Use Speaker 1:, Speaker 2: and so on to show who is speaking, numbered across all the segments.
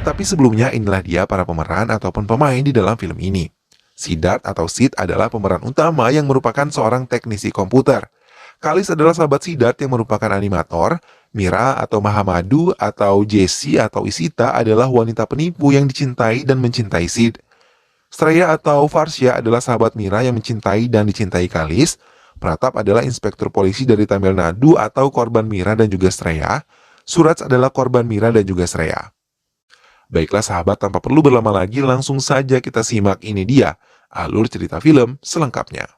Speaker 1: Tapi sebelumnya inilah dia para pemeran ataupun pemain di dalam film ini. Siddharth atau Sid adalah pemeran utama yang merupakan seorang teknisi komputer. Kalis adalah sahabat Siddharth yang merupakan animator. Mira atau Mahamadu atau Jessie atau Isita adalah wanita penipu yang dicintai dan mencintai Sid. Sreya atau Farsya adalah sahabat Mira yang mencintai dan dicintai Kalis. Pratap adalah inspektur polisi dari Tamil Nadu atau korban Mira dan juga Sreya. Suraj adalah korban Mira dan juga Sreya. Baiklah sahabat, tanpa perlu berlama lagi, langsung saja kita simak ini dia alur cerita film selengkapnya.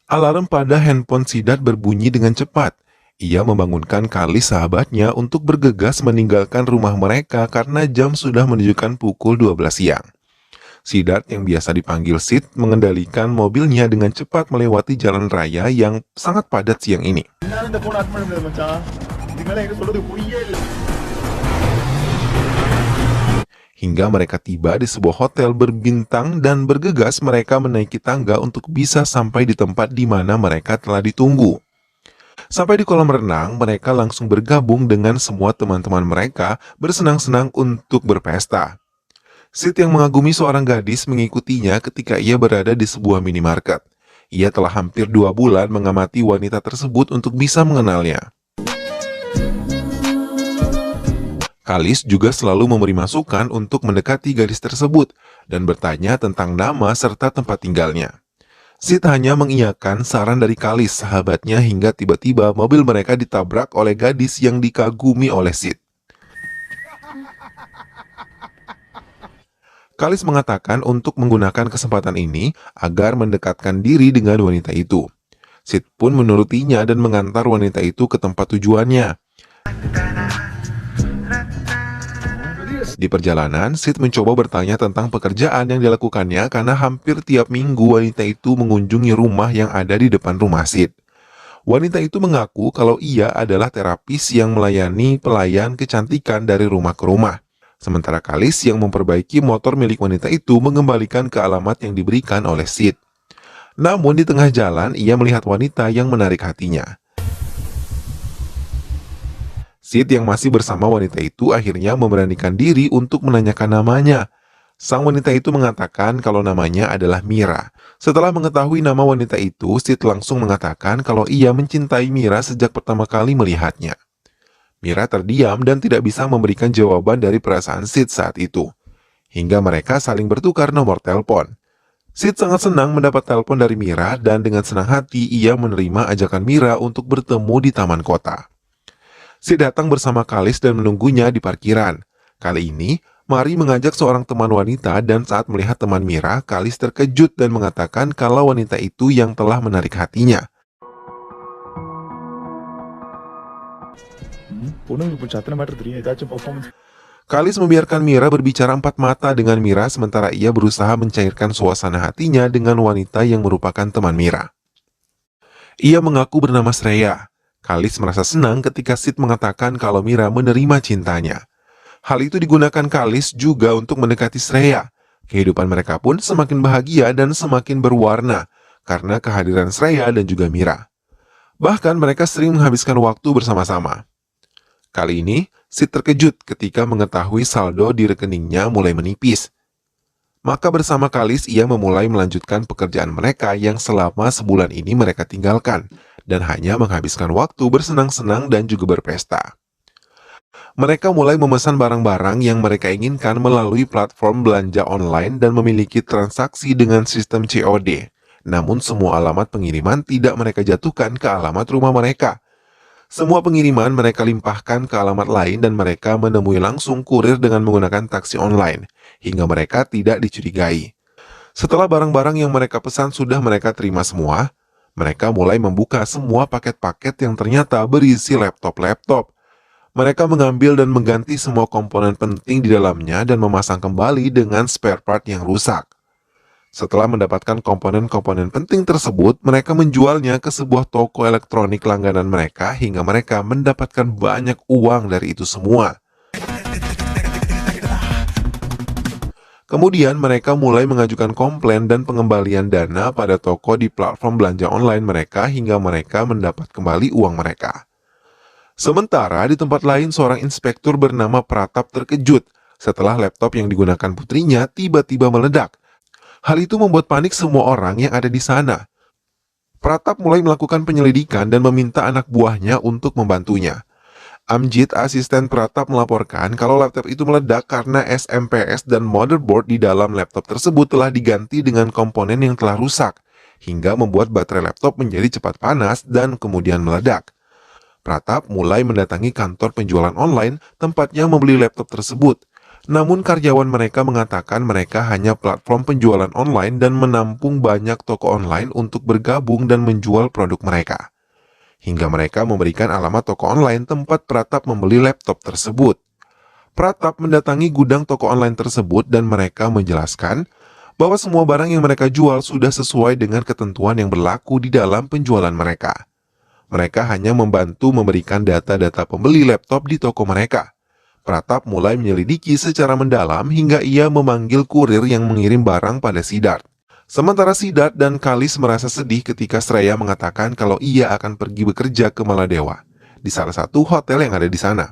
Speaker 1: Alarm pada handphone Siddharth berbunyi dengan cepat. Ia membangunkan Kalis sahabatnya untuk bergegas meninggalkan rumah mereka karena jam sudah menunjukkan pukul 12 siang. Siddharth yang biasa dipanggil Sid mengendalikan mobilnya dengan cepat melewati jalan raya yang sangat padat siang ini. Hingga mereka tiba di sebuah hotel berbintang dan bergegas mereka menaiki tangga untuk bisa sampai di tempat di mana mereka telah ditunggu. Sampai di kolam renang, mereka langsung bergabung dengan semua teman-teman mereka bersenang-senang untuk berpesta. Sid yang mengagumi seorang gadis mengikutinya ketika ia berada di sebuah minimarket. Ia telah hampir 2 bulan mengamati wanita tersebut untuk bisa mengenalnya. Kalis juga selalu memberi masukan untuk mendekati gadis tersebut dan bertanya tentang nama serta tempat tinggalnya. Sid hanya mengiyakan saran dari Kalis, sahabatnya, hingga tiba-tiba mobil mereka ditabrak oleh gadis yang dikagumi oleh Sid. Kalis mengatakan untuk menggunakan kesempatan ini agar mendekatkan diri dengan wanita itu. Sid pun menurutinya dan mengantar wanita itu ke tempat tujuannya. Di perjalanan, Sid mencoba bertanya tentang pekerjaan yang dilakukannya karena hampir tiap minggu wanita itu mengunjungi rumah yang ada di depan rumah Sid. Wanita itu mengaku kalau ia adalah terapis yang melayani pelayan kecantikan dari rumah ke rumah. Sementara Kalis yang memperbaiki motor milik wanita itu mengembalikan ke alamat yang diberikan oleh Sid. Namun di tengah jalan, ia melihat wanita yang menarik hatinya. Sid yang masih bersama wanita itu akhirnya memberanikan diri untuk menanyakan namanya. Sang wanita itu mengatakan kalau namanya adalah Mira. Setelah mengetahui nama wanita itu, Sid langsung mengatakan kalau ia mencintai Mira sejak pertama kali melihatnya. Mira terdiam dan tidak bisa memberikan jawaban dari perasaan Sid saat itu. Hingga mereka saling bertukar nomor telepon. Sid sangat senang mendapat telepon dari Mira dan dengan senang hati ia menerima ajakan Mira untuk bertemu di taman kota. Sid datang bersama Kalis dan menunggunya di parkiran. Kali ini, Mari mengajak seorang teman wanita dan saat melihat teman Mira, Kalis terkejut dan mengatakan kalau wanita itu yang telah menarik hatinya. Kalis membiarkan Mira berbicara empat mata dengan Mira sementara ia berusaha mencairkan suasana hatinya dengan wanita yang merupakan teman Mira. Ia mengaku bernama Sreya. Kalis merasa senang ketika Sid mengatakan kalau Mira menerima cintanya. Hal itu digunakan Kalis juga untuk mendekati Sreya. Kehidupan mereka pun semakin bahagia dan semakin berwarna karena kehadiran Sreya dan juga Mira. Bahkan mereka sering menghabiskan waktu bersama-sama. Kali ini, Sid terkejut ketika mengetahui saldo di rekeningnya mulai menipis. Maka bersama Kalis ia memulai melanjutkan pekerjaan mereka yang selama sebulan ini mereka tinggalkan dan hanya menghabiskan waktu bersenang-senang dan juga berpesta. Mereka mulai memesan barang-barang yang mereka inginkan melalui platform belanja online dan memiliki transaksi dengan sistem COD. Namun semua alamat pengiriman tidak mereka jatuhkan ke alamat rumah mereka. Semua pengiriman mereka limpahkan ke alamat lain dan mereka menemui langsung kurir dengan menggunakan taksi online, hingga mereka tidak dicurigai. Setelah barang-barang yang mereka pesan sudah mereka terima semua, mereka mulai membuka semua paket-paket yang ternyata berisi laptop-laptop. Mereka mengambil dan mengganti semua komponen penting di dalamnya dan memasang kembali dengan spare part yang rusak. Setelah mendapatkan komponen-komponen penting tersebut, mereka menjualnya ke sebuah toko elektronik langganan mereka hingga mereka mendapatkan banyak uang dari itu semua. Kemudian mereka mulai mengajukan komplain dan pengembalian dana pada toko di platform belanja online mereka hingga mereka mendapat kembali uang mereka. Sementara di tempat lain seorang inspektur bernama Pratap terkejut setelah laptop yang digunakan putrinya tiba-tiba meledak. Hal itu membuat panik semua orang yang ada di sana. Pratap mulai melakukan penyelidikan dan meminta anak buahnya untuk membantunya. Amjid, asisten Pratap, melaporkan kalau laptop itu meledak karena SMPS dan motherboard di dalam laptop tersebut telah diganti dengan komponen yang telah rusak, hingga membuat baterai laptop menjadi cepat panas dan kemudian meledak. Pratap mulai mendatangi kantor penjualan online tempatnya membeli laptop tersebut. Namun karyawan mereka mengatakan mereka hanya platform penjualan online dan menampung banyak toko online untuk bergabung dan menjual produk mereka. Hingga mereka memberikan alamat toko online tempat Pratap membeli laptop tersebut. Pratap mendatangi gudang toko online tersebut dan mereka menjelaskan bahwa semua barang yang mereka jual sudah sesuai dengan ketentuan yang berlaku di dalam penjualan mereka. Mereka hanya membantu memberikan data-data pembeli laptop di toko mereka. Pratap mulai menyelidiki secara mendalam hingga ia memanggil kurir yang mengirim barang pada Siddharth. Sementara Siddharth dan Kalis merasa sedih ketika Shreya mengatakan kalau ia akan pergi bekerja ke Maladewa, di salah satu hotel yang ada di sana.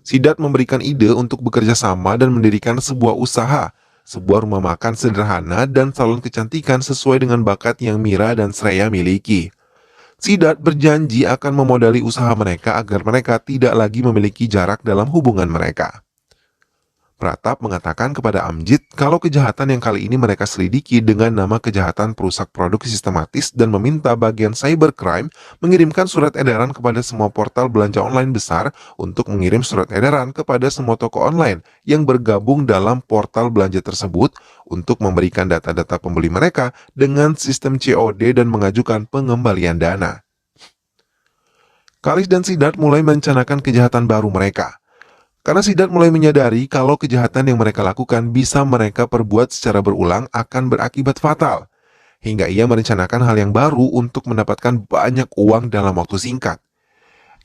Speaker 1: Siddharth memberikan ide untuk bekerja sama dan mendirikan sebuah usaha, sebuah rumah makan sederhana dan salon kecantikan sesuai dengan bakat yang Mira dan Shreya miliki. Siddharth berjanji akan memodali usaha mereka agar mereka tidak lagi memiliki jarak dalam hubungan mereka. Pratap mengatakan kepada Amjid kalau kejahatan yang kali ini mereka selidiki dengan nama kejahatan perusak produk sistematis dan meminta bagian cybercrime mengirimkan surat edaran kepada semua portal belanja online besar untuk mengirim surat edaran kepada semua toko online yang bergabung dalam portal belanja tersebut untuk memberikan data-data pembeli mereka dengan sistem COD dan mengajukan pengembalian dana. Kalis dan Siddharth mulai merencanakan kejahatan baru mereka. Karena Siddharth mulai menyadari kalau kejahatan yang mereka lakukan bisa mereka perbuat secara berulang akan berakibat fatal. Hingga ia merencanakan hal yang baru untuk mendapatkan banyak uang dalam waktu singkat.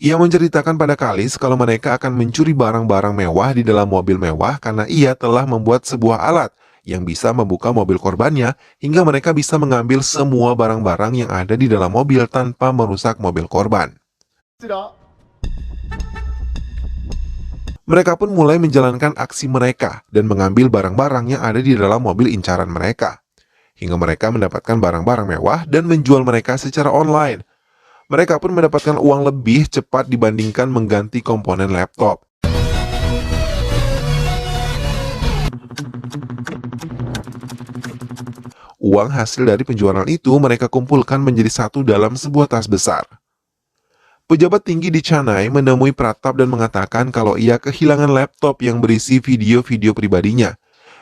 Speaker 1: Ia menceritakan pada Kalis kalau mereka akan mencuri barang-barang mewah di dalam mobil mewah karena ia telah membuat sebuah alat yang bisa membuka mobil korbannya hingga mereka bisa mengambil semua barang-barang yang ada di dalam mobil tanpa merusak mobil korban. Mereka pun mulai menjalankan aksi mereka dan mengambil barang-barang yang ada di dalam mobil incaran mereka. Hingga mereka mendapatkan barang-barang mewah dan menjual mereka secara online. Mereka pun mendapatkan uang lebih cepat dibandingkan mengganti komponen laptop. Uang hasil dari penjualan itu mereka kumpulkan menjadi satu dalam sebuah tas besar. Pejabat tinggi di Chennai menemui Pratap dan mengatakan kalau ia kehilangan laptop yang berisi video-video pribadinya.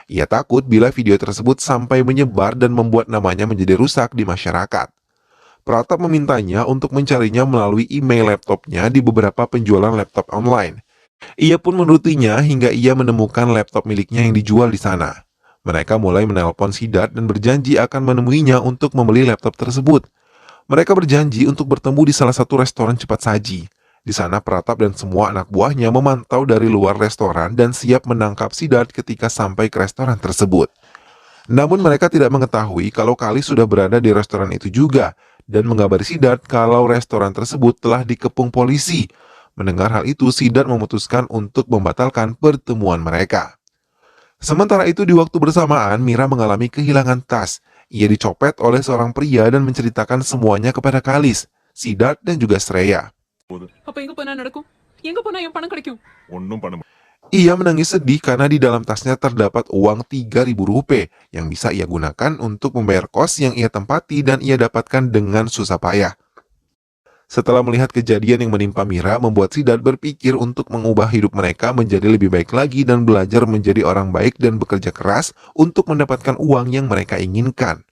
Speaker 1: Ia takut bila video tersebut sampai menyebar dan membuat namanya menjadi rusak di masyarakat. Pratap memintanya untuk mencarinya melalui email laptopnya di beberapa penjualan laptop online. Ia pun menurutinya hingga ia menemukan laptop miliknya yang dijual di sana. Mereka mulai menelpon Siddharth dan berjanji akan menemuinya untuk membeli laptop tersebut. Mereka berjanji untuk bertemu di salah satu restoran cepat saji. Di sana Pratap dan semua anak buahnya memantau dari luar restoran dan siap menangkap Siddharth ketika sampai ke restoran tersebut. Namun mereka tidak mengetahui kalau Kalis sudah berada di restoran itu juga dan mengabari Siddharth kalau restoran tersebut telah dikepung polisi. Mendengar hal itu, Siddharth memutuskan untuk membatalkan pertemuan mereka. Sementara itu di waktu bersamaan, Mira mengalami kehilangan tas. Ia dicopet oleh seorang pria dan menceritakan semuanya kepada Kalis, Siddharth dan juga Shreya. Ia menangis sedih karena di dalam tasnya terdapat uang 3.000 rupiah yang bisa ia gunakan untuk membayar kos yang ia tempati dan ia dapatkan dengan susah payah. Setelah melihat kejadian yang menimpa Mira, membuat Siddharth berpikir untuk mengubah hidup mereka menjadi lebih baik lagi dan belajar menjadi orang baik dan bekerja keras untuk mendapatkan uang yang mereka inginkan.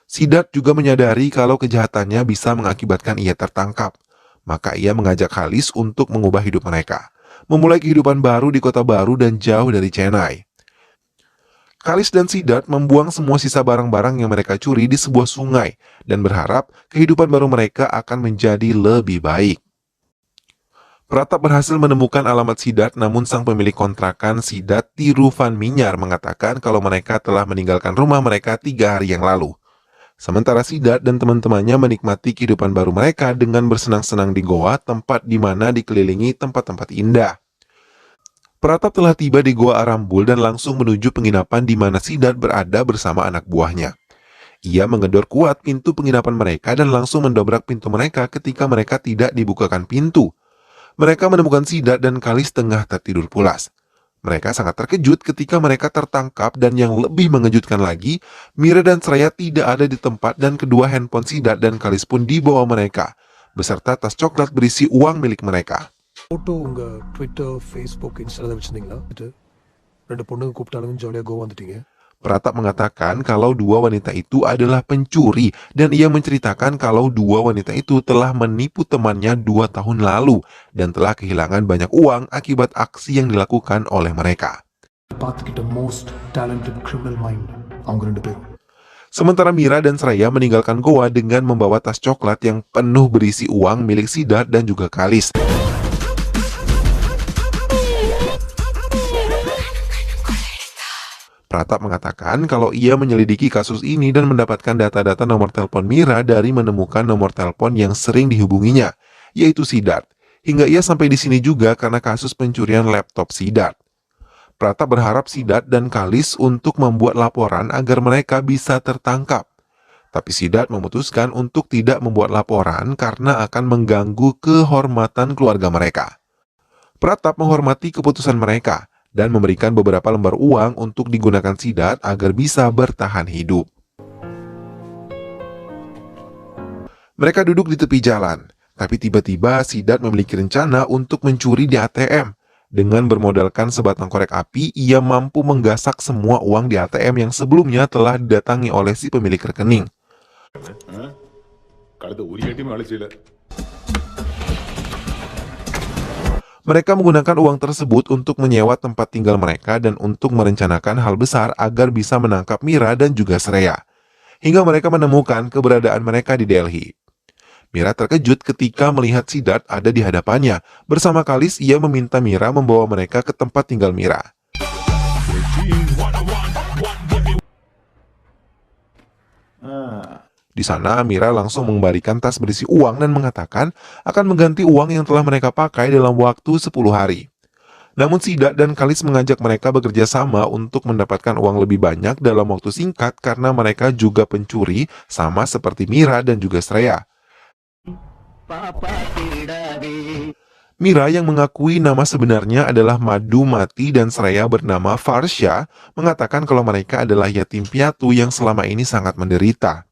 Speaker 1: Siddharth juga menyadari kalau kejahatannya bisa mengakibatkan ia tertangkap. Maka ia mengajak Kalis untuk mengubah hidup mereka, memulai kehidupan baru di kota baru dan jauh dari Chennai. Kalis dan Siddharth membuang semua sisa barang-barang yang mereka curi di sebuah sungai dan berharap kehidupan baru mereka akan menjadi lebih baik. Pratap berhasil menemukan alamat Siddharth, namun sang pemilik kontrakan Siddharth Tiruvan Minyar mengatakan kalau mereka telah meninggalkan rumah mereka 3 hari yang lalu. Sementara Sidat dan teman-temannya menikmati kehidupan baru mereka dengan bersenang-senang di goa, tempat di mana dikelilingi tempat-tempat indah. Pratap telah tiba di Goa Arambul dan langsung menuju penginapan di mana Sidat berada bersama anak buahnya. Ia menggedor kuat pintu penginapan mereka dan langsung mendobrak pintu mereka ketika mereka tidak dibukakan pintu. Mereka menemukan Sidat dan Kalis tengah tertidur pulas. Mereka sangat terkejut ketika mereka tertangkap dan yang lebih mengejutkan lagi, Mira dan Sraya tidak ada di tempat dan kedua handphone Sidat dan Kalis pun dibawa mereka, beserta tas coklat berisi uang milik mereka.
Speaker 2: Photo உங்க Twitter Facebook இன்ஸ்டால வச்சிருந்தீங்களா இது 2 பொண்ணுங்க கூப்பிட்டாலும் ஜாலியாக கோவா வந்துட்டீங்க.
Speaker 1: Pratap mengatakan kalau dua wanita itu adalah pencuri dan ia menceritakan kalau dua wanita itu telah menipu temannya 2 tahun lalu dan telah kehilangan banyak uang akibat aksi yang dilakukan oleh mereka.
Speaker 2: பார்த்துக்கிட்ட most talented criminal mind அவங்க 2 பேரும்.
Speaker 1: Sementara Mira dan Sraya meninggalkan goa dengan membawa tas coklat yang penuh berisi uang milik Sidat dan juga Kalis. Pratap mengatakan kalau ia menyelidiki kasus ini dan mendapatkan data-data nomor telepon Mira dari menemukan nomor telepon yang sering dihubunginya, yaitu Sidat. Hingga ia sampai di sini juga karena kasus pencurian laptop Sidat. Pratap berharap Sidat dan Kalis untuk membuat laporan agar mereka bisa tertangkap. Tapi Sidat memutuskan untuk tidak membuat laporan karena akan mengganggu kehormatan keluarga mereka. Pratap menghormati keputusan mereka dan memberikan beberapa lembar uang untuk digunakan Sidat agar bisa bertahan hidup. Mereka duduk di tepi jalan, tapi tiba-tiba Sidat memiliki rencana untuk mencuri di ATM. Dengan bermodalkan sebatang korek api, ia mampu menggasak semua uang di ATM yang sebelumnya telah didatangi oleh si pemilik rekening. Mereka menggunakan uang tersebut untuk menyewa tempat tinggal mereka dan untuk merencanakan hal besar agar bisa menangkap Mira dan juga Sraya. Hingga mereka menemukan keberadaan mereka di Delhi. Mira terkejut ketika melihat Sidat ada di hadapannya. Bersama Kalis, ia meminta Mira membawa mereka ke tempat tinggal Mira. Di sana, Mira langsung mengembalikan tas berisi uang dan mengatakan akan mengganti uang yang telah mereka pakai dalam waktu 10 hari. Namun Sidat dan Kalis mengajak mereka bekerja sama untuk mendapatkan uang lebih banyak dalam waktu singkat karena mereka juga pencuri sama seperti Mira dan juga Sraya. Mira yang mengakui nama sebenarnya adalah Madu Mati dan Sraya bernama Farsha mengatakan kalau mereka adalah yatim piatu yang selama ini sangat menderita.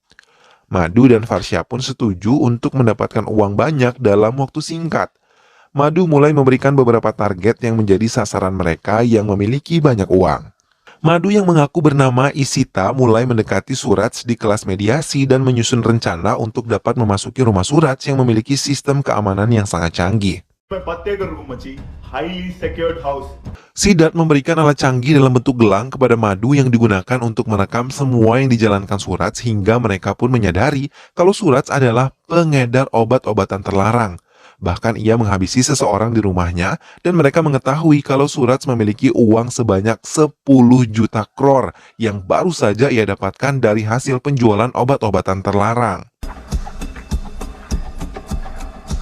Speaker 1: Madu dan Farsha pun setuju untuk mendapatkan uang banyak dalam waktu singkat. Madu mulai memberikan beberapa target yang menjadi sasaran mereka yang memiliki banyak uang. Madu yang mengaku bernama Isita mulai mendekati Suraj di kelas mediasi dan menyusun rencana untuk dapat memasuki rumah Suraj yang memiliki sistem keamanan yang sangat canggih. Sidat memberikan alat canggih dalam bentuk gelang kepada Madu yang digunakan untuk merekam semua yang dijalankan Suraj hingga mereka pun menyadari kalau Suraj adalah pengedar obat-obatan terlarang. Bahkan ia menghabisi seseorang di rumahnya dan mereka mengetahui kalau Suraj memiliki uang sebanyak 10 juta crore yang baru saja ia dapatkan dari hasil penjualan obat-obatan terlarang.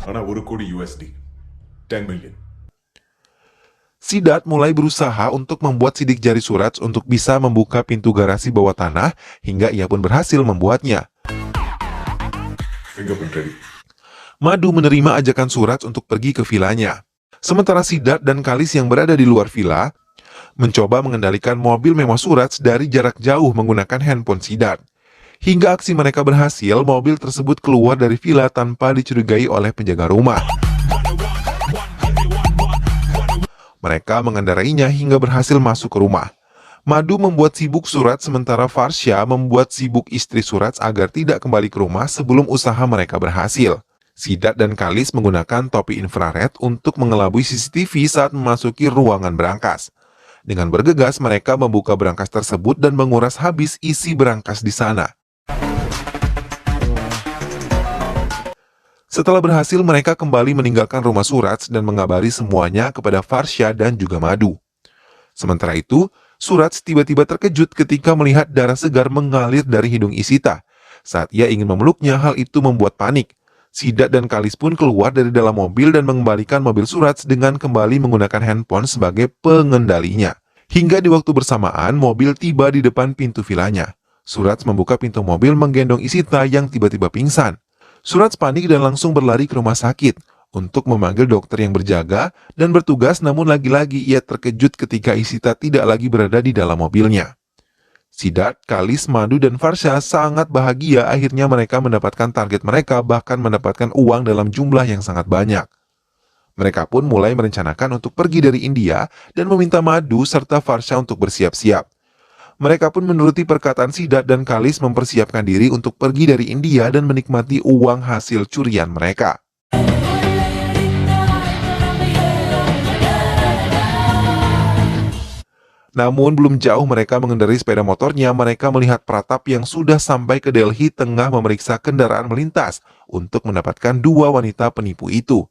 Speaker 3: Ana 1 kodi USD, 10 million.
Speaker 1: Sidat mulai berusaha untuk membuat sidik jari Suraj untuk bisa membuka pintu garasi bawah tanah hingga ia pun berhasil membuatnya.
Speaker 3: Fingerprint ready.
Speaker 1: Madu menerima ajakan Suraj untuk pergi ke vilanya. Sementara Sidat dan Kalis yang berada di luar villa mencoba mengendalikan mobil mewah Suraj dari jarak jauh menggunakan handphone Sidat. Hingga aksi mereka berhasil, mobil tersebut keluar dari villa tanpa dicurigai oleh penjaga rumah. Mereka mengendarainya hingga berhasil masuk ke rumah. Madu membuat sibuk Suraj sementara Farsha membuat sibuk istri Suraj agar tidak kembali ke rumah sebelum usaha mereka berhasil. Sidat dan Kalis menggunakan topi infrared untuk mengelabui CCTV saat memasuki ruangan berangkas. Dengan bergegas, mereka membuka berangkas tersebut dan menguras habis isi berangkas di sana. Setelah berhasil, mereka kembali meninggalkan rumah Suraj dan mengabari semuanya kepada Farsha dan juga Madu. Sementara itu, Suraj tiba-tiba terkejut ketika melihat darah segar mengalir dari hidung Isita. Saat ia ingin memeluknya, hal itu membuat panik. Sidat dan Kalis pun keluar dari dalam mobil dan mengembalikan mobil Suraj dengan kembali menggunakan handphone sebagai pengendalinya. Hingga di waktu bersamaan, mobil tiba di depan pintu vilanya. Suraj membuka pintu mobil menggendong Isita yang tiba-tiba pingsan. Suraj panik dan langsung berlari ke rumah sakit untuk memanggil dokter yang berjaga dan bertugas, namun lagi-lagi ia terkejut ketika Isita tidak lagi berada di dalam mobilnya. Sidat, Kalis, Madu, dan Farsha sangat bahagia akhirnya mereka mendapatkan target mereka, bahkan mendapatkan uang dalam jumlah yang sangat banyak. Mereka pun mulai merencanakan untuk pergi dari India dan meminta Madu serta Farsha untuk bersiap-siap. Mereka pun menuruti perkataan Sidat dan Kalis mempersiapkan diri untuk pergi dari India dan menikmati uang hasil curian mereka. Namun belum jauh mereka mengendarai sepeda motornya, mereka melihat Pratap yang sudah sampai ke Delhi tengah memeriksa kendaraan melintas untuk mendapatkan dua wanita penipu itu.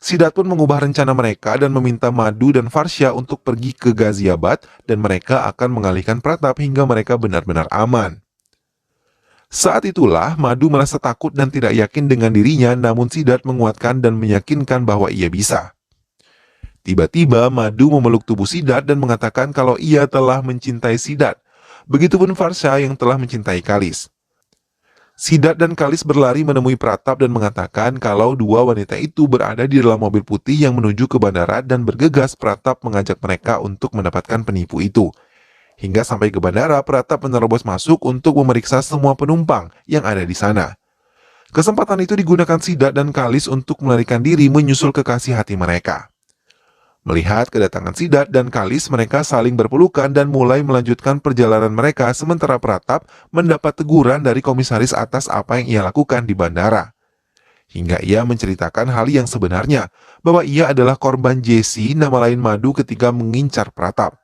Speaker 1: Sidat pun mengubah rencana mereka dan meminta Madu dan Farsha untuk pergi ke Ghaziabad dan mereka akan mengalihkan Pratap hingga mereka benar-benar aman. Saat itulah Madu merasa takut dan tidak yakin dengan dirinya, namun Sidat menguatkan dan meyakinkan bahwa ia bisa. Tiba-tiba Madu memeluk tubuh Sidat dan mengatakan kalau ia telah mencintai Sidat. Begitupun Farsha yang telah mencintai Kalis. Sidat dan Kalis berlari menemui Pratap dan mengatakan kalau dua wanita itu berada di dalam mobil putih yang menuju ke bandara dan bergegas Pratap mengajak mereka untuk mendapatkan penipu itu. Hingga sampai ke bandara, Pratap menerobos masuk untuk memeriksa semua penumpang yang ada di sana. Kesempatan itu digunakan Sidat dan Kalis untuk melarikan diri menyusul kekasih hati mereka. Melihat kedatangan Sidat dan Kalis, mereka saling berpelukan dan mulai melanjutkan perjalanan mereka sementara Pratap mendapat teguran dari komisaris atas apa yang ia lakukan di bandara. Hingga ia menceritakan hal yang sebenarnya, bahwa ia adalah korban Jesse, nama lain Madu, ketika mengincar Pratap.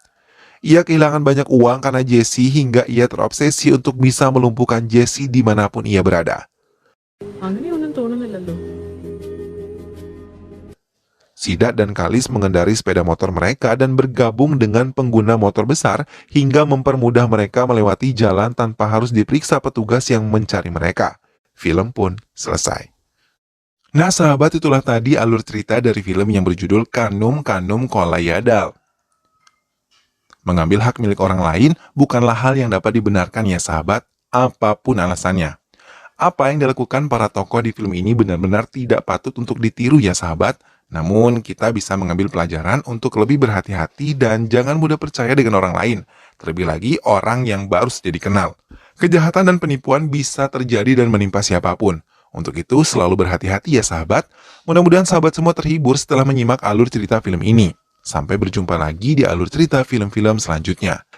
Speaker 1: Ia kehilangan banyak uang karena Jesse hingga ia terobsesi untuk bisa melumpuhkan Jesse dimanapun ia berada.
Speaker 4: അങ്ങനെയൊന്നും തോന്നുന്നില്ലല്ലോ.
Speaker 1: Sidat dan Kalis mengendari sepeda motor mereka dan bergabung dengan pengguna motor besar hingga mempermudah mereka melewati jalan tanpa harus diperiksa petugas yang mencari mereka. Film pun selesai. Nah sahabat, itulah tadi alur cerita dari film yang berjudul Kanum Kanum Kolayadal. Mengambil hak milik orang lain bukanlah hal yang dapat dibenarkan ya sahabat, apapun alasannya. Apa yang dilakukan para tokoh di film ini benar-benar tidak patut untuk ditiru ya sahabat. Namun kita bisa mengambil pelajaran untuk lebih berhati-hati dan jangan mudah percaya dengan orang lain. Terlebih lagi orang yang baru saja dikenal. Kejahatan dan penipuan bisa terjadi dan menimpa siapapun. Untuk itu selalu berhati-hati ya sahabat. Mudah-mudahan sahabat semua terhibur setelah menyimak alur cerita film ini. Sampai berjumpa lagi di alur cerita film-film selanjutnya.